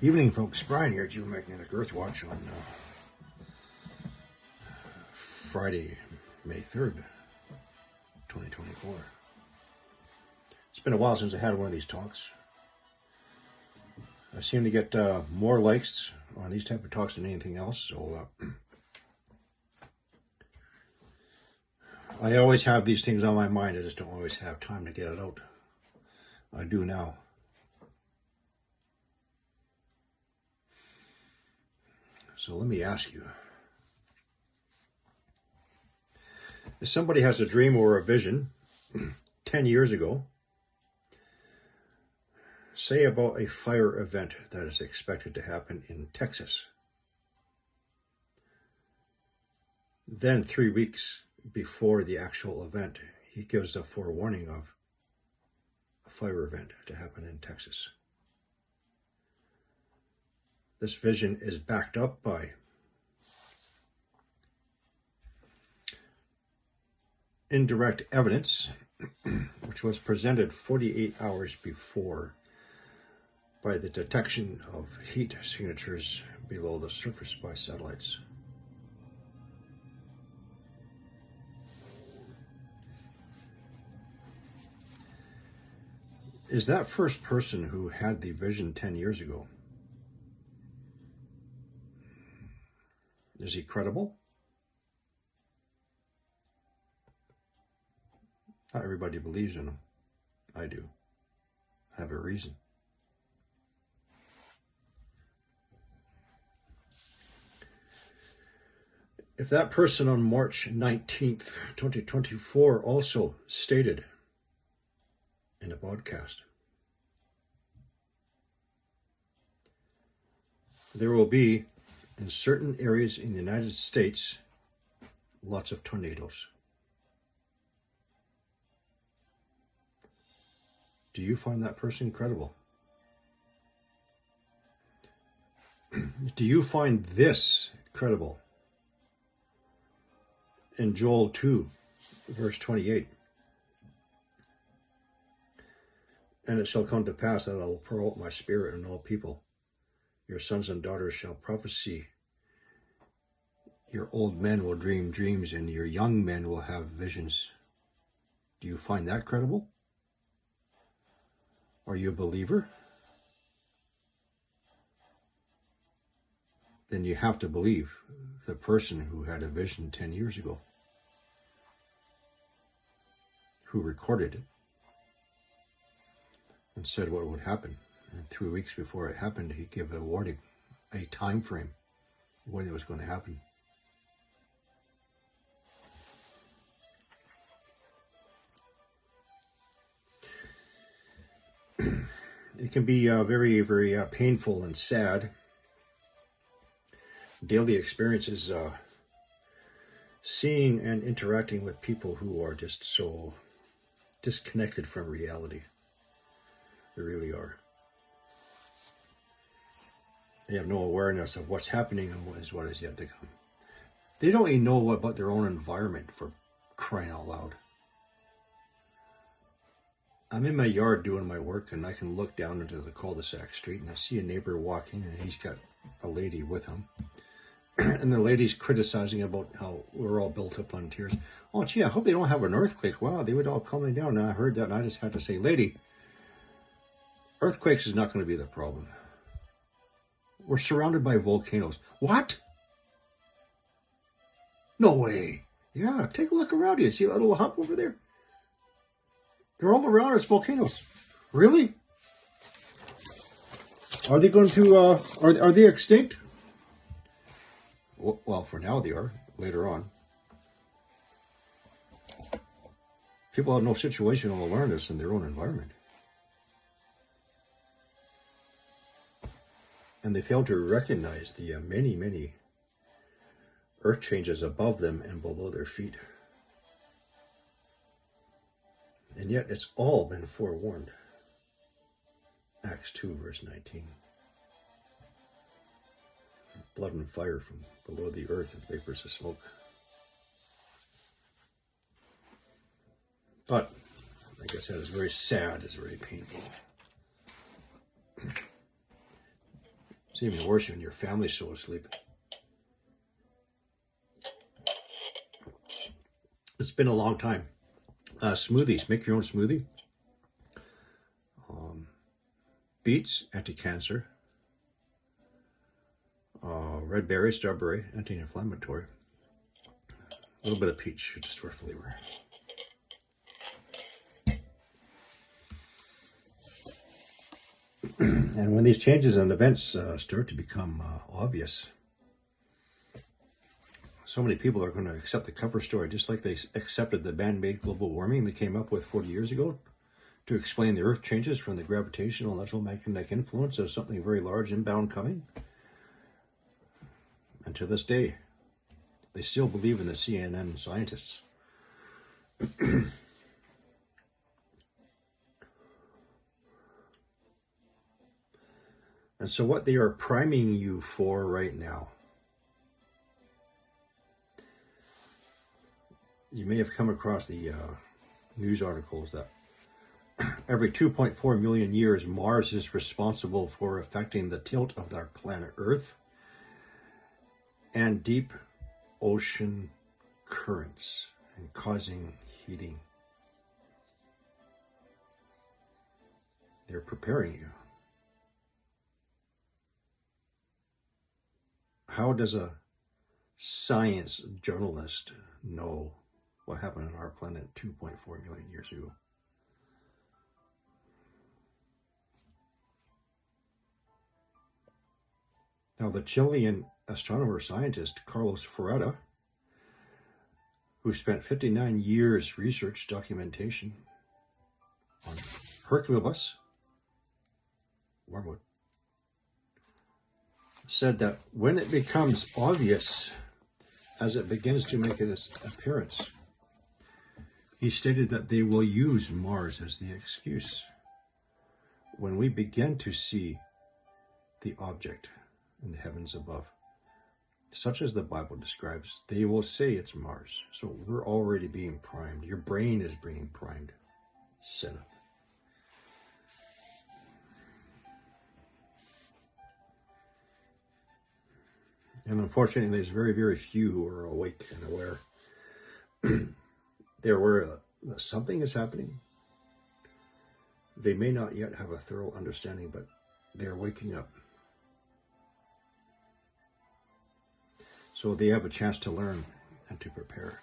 Evening, folks. Brian here, Geomagnetic Earth Watch on Friday, May 3rd, 2024. It's been a while since I had one of these talks. I seem to get more likes on these type of talks than anything else, so I always have these things on my mind. I just don't always have time to get it out. I do now. So let me ask you, if somebody has a dream or a vision 10 years ago, say about a fire event that is expected to happen in Texas, then 3 weeks before the actual event, he gives a forewarning of a fire event to happen in Texas. This vision is backed up by indirect evidence, which was presented 48 hours before by the detection of heat signatures below the surface by satellites. Is that first person who had the vision 10 years ago, is he credible? Not everybody believes in him. I do. I have a reason. If that person on March 19th, 2024 also stated in a podcast, there will be, in certain areas in the United States, lots of tornadoes. Do you find that person credible? Do you find this credible? In Joel 2, verse 28, and it shall come to pass that I will pour out my spirit on all people. Your sons and daughters shall prophesy. Your old men will dream dreams, and your young men will have visions. Do you find that credible? Are you a believer? Then you have to believe the person who had a vision 10 years ago, who recorded it and said what would happen. And 3 weeks before it happened, he gave a warning, a time frame when it was going to happen. It can be very, very painful and sad. Daily experiences, seeing and interacting with people who are just so disconnected from reality. They really are. They have no awareness of what's happening and what is yet to come. They don't even know about their own environment, for crying out loud. I'm in my yard doing my work, and I can look down into the cul-de-sac street, and I see a neighbor walking, and he's got a lady with him. And the lady's criticizing about how we're all built up on tears. Oh, gee, I hope they don't have an earthquake. Wow, they would all calm down. And I heard that, and I just had to say, lady, earthquakes is not going to be the problem. We're surrounded by volcanoes. What? No way. Yeah, take a look around you. See that little hump over there? They're all around us, volcanoes. Really? Are they going to, are they extinct? Well, for now they are. Later on. People have no situational awareness in their own environment. And they fail to recognize the many, many earth changes above them and below their feet. And yet it's all been forewarned. Acts 2, verse 19. Blood and fire from below the earth and vapors of smoke. But, like I said, it's very sad, it's very painful. It's even worse when your family's so asleep. It's been a long time. Smoothies. Make your own smoothie. Beets, anti-cancer. Red berry, strawberry, anti-inflammatory. A little bit of peach, just for flavor. And when these changes and events start to become obvious, so many people are going to accept the cover story, just like they accepted the man-made global warming they came up with 40 years ago to explain the Earth changes from the gravitational and electromagnetic influence of something very large inbound coming. And to this day, they still believe in the CNN scientists. And so what they are priming you for right now, you may have come across the news articles that every 2.4 million years, Mars is responsible for affecting the tilt of our planet Earth and deep ocean currents and causing heating. They're preparing you. How does a science journalist know what happened on our planet 2.4 million years ago? Now, the Chilean astronomer scientist Carlos Ferreira, who spent 59 years research documentation on Hercules, wormwood, said that when it becomes obvious as it begins to make its appearance, he stated that they will use Mars as the excuse. When we begin to see the object in the heavens above, such as the Bible describes, they will say it's Mars. So we're already being primed. Your brain is being primed, set up. And unfortunately, there's very, very few who are awake and aware. They're aware that something is happening. They may not yet have a thorough understanding, but they're waking up. So they have a chance to learn and to prepare.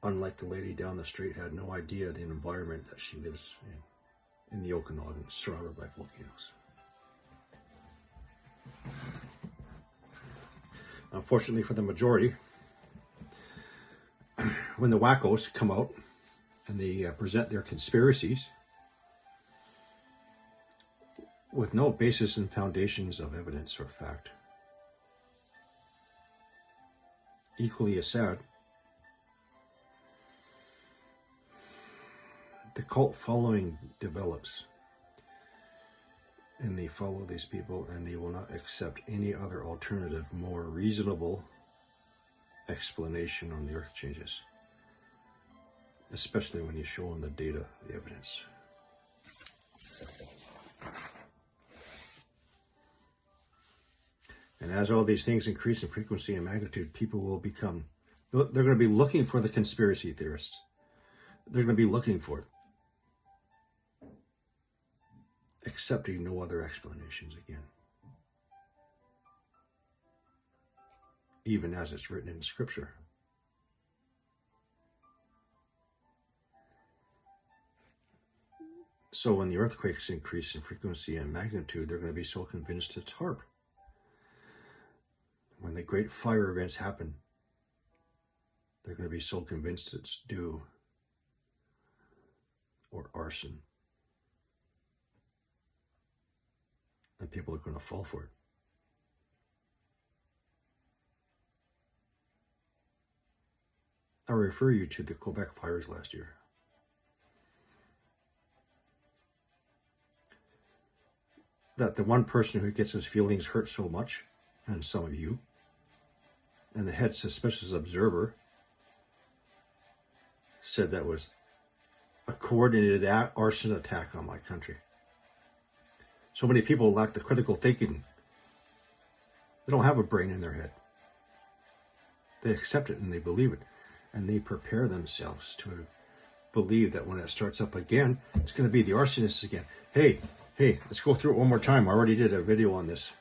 Unlike the lady down the street had no idea the environment that she lives in the Okanagan, surrounded by volcanoes. Unfortunately for the majority, when the wackos come out and they present their conspiracies with no basis and foundations of evidence or fact, equally as sad, the cult following develops. And they follow these people, and they will not accept any other alternative, more reasonable explanation on the earth changes, especially when you show them the data, the evidence. And as all these things increase in frequency and magnitude, people will become, they're going to be looking for the conspiracy theorists. They're going to be looking for it, accepting no other explanations again, even as it's written in Scripture. So when the earthquakes increase in frequency and magnitude, they're going to be so convinced it's HAARP. When the great fire events happen, they're going to be so convinced it's dew or arson. And people are going to fall for it. I refer you to the Quebec fires last year. That the one person who gets his feelings hurt so much, and some of you, and the head suspicious observer said that was a coordinated arson attack on my country. So many people lack the critical thinking. They don't have a brain in their head. They accept it and they believe it. And they prepare themselves to believe that when it starts up again, it's going to be the arsonists again. Hey, let's go through it one more time. I already did a video on this.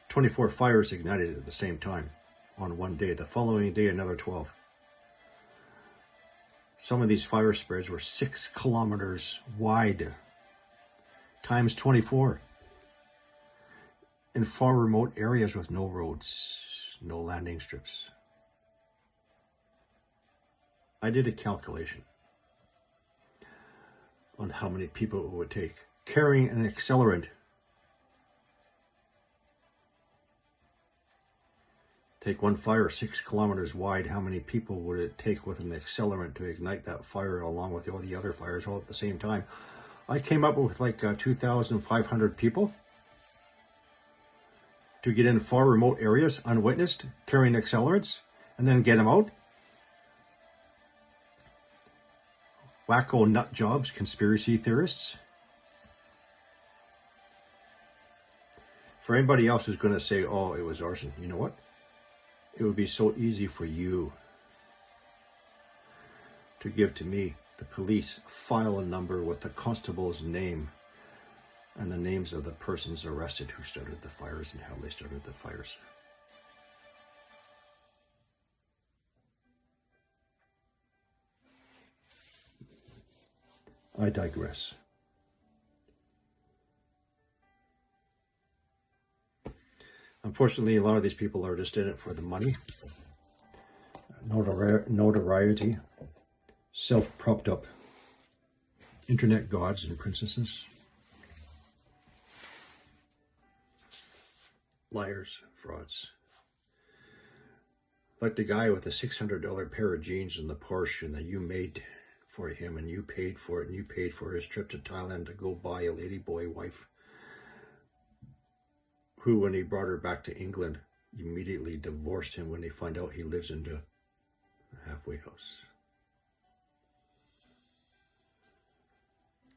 24 fires ignited at the same time on one day. The following day, another 12. Some of these fire spreads were 6 kilometers wide, times 24, in far remote areas with no roads, no landing strips. I did a calculation on how many people it would take carrying an accelerant. Take one fire 6 kilometers wide. How many people would it take with an accelerant to ignite that fire along with all the other fires all at the same time? I came up with like 2,500 people to get in far remote areas unwitnessed, carrying accelerants, and then get them out. Wacko nut jobs, conspiracy theorists. For anybody else who's going to say, oh, it was arson, you know what? It would be so easy for you to give to me the police file number with the constable's name and the names of the persons arrested who started the fires and how they started the fires. I digress. Unfortunately, a lot of these people are just in it for the money, notoriety, self-propped up internet gods and princesses, liars, frauds. Like the guy with the $600 pair of jeans and the Porsche and that you made for him and you paid for it and you paid for his trip to Thailand to go buy a ladyboy wife, who, when he brought her back to England, immediately divorced him when they find out he lives in the halfway house.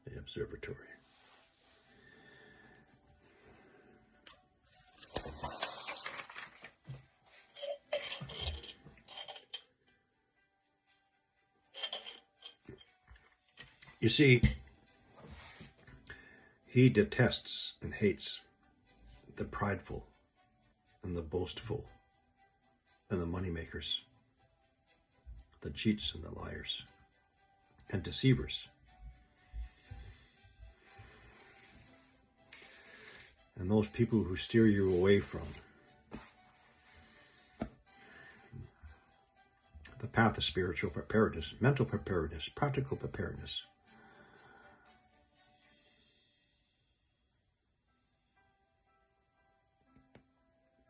The observatory. You see, he detests and hates the prideful and the boastful and the moneymakers, the cheats and the liars and deceivers. And those people who steer you away from the path of spiritual preparedness, mental preparedness, practical preparedness.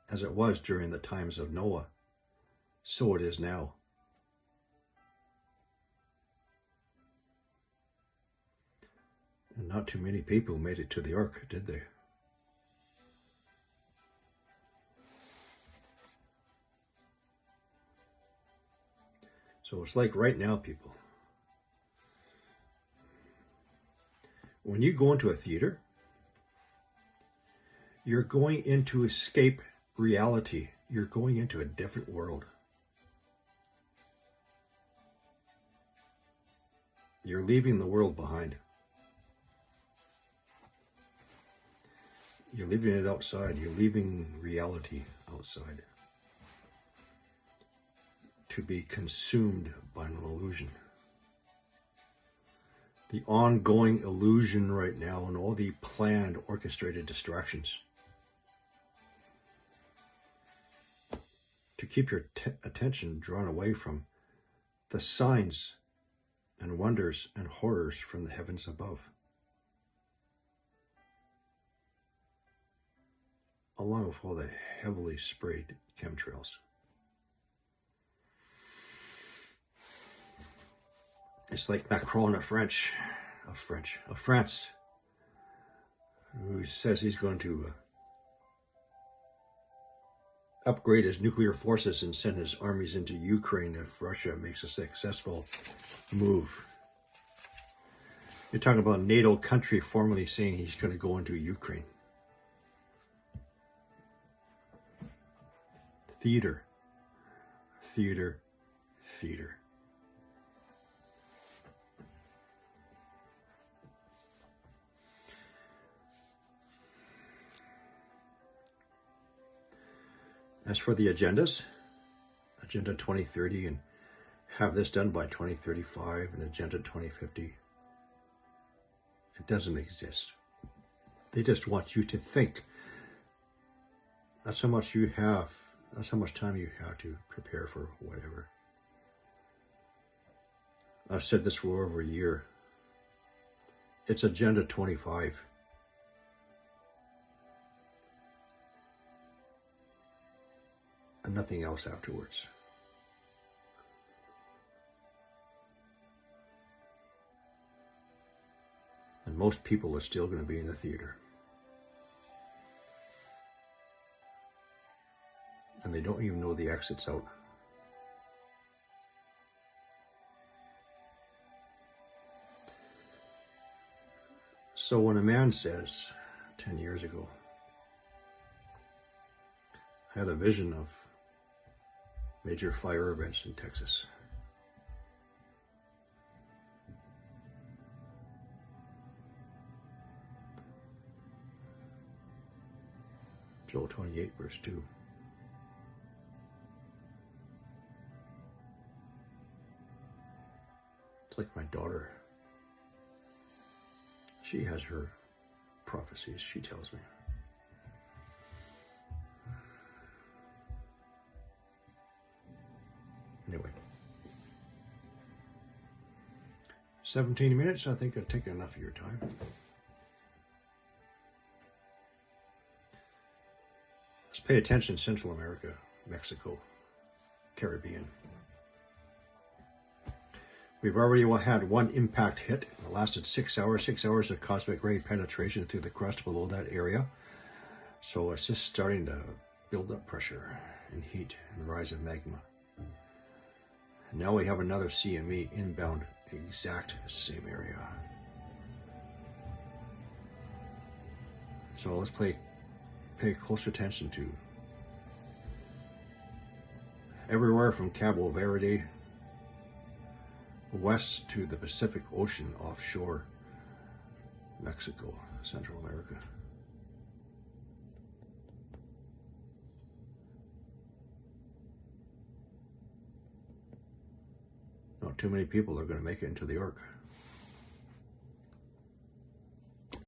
As it was during the times of Noah, so it is now. And not too many people made it to the ark, did they? So it's like right now, people. When you go into a theater, you're going into escape reality. You're going into a different world. You're leaving the world behind. You're leaving it outside. You're leaving reality outside to be consumed by an illusion. The ongoing illusion right now and all the planned, orchestrated distractions to keep your attention drawn away from the signs and wonders and horrors from the heavens above, along with all the heavily sprayed chemtrails. It's like Macron of France, who says he's going to upgrade his nuclear forces and send his armies into Ukraine if Russia makes a successful move. You're talking about a NATO country formally saying he's going to go into Ukraine. Theater. Theater. Theater. As for the agendas, Agenda 2030 and have this done by 2035 and Agenda 2050, it doesn't exist. They just want you to think. That's how much you have. That's how much time you have to prepare for whatever. I've said this for over a year. It's Agenda 25. And nothing else afterwards. And most people are still going to be in the theater. And they don't even know the exit's out. So when a man says, 10 years ago, I had a vision of major fire events in Texas. Joel 28, verse 2. It's like my daughter. She has her prophecies, she tells me. Anyway. 17 minutes, I think I've taken enough of your time. Let's pay attention, Central America, Mexico, Caribbean. We've already had one impact hit. It lasted 6 hours, 6 hours of cosmic ray penetration through the crust below that area. So it's just starting to build up pressure and heat and rise of magma. And now we have another CME inbound, exact same area. So let's pay close attention to everywhere from Cabo Verde west to the Pacific Ocean offshore Mexico, Central America. Not too many people are going to make it into the Ark.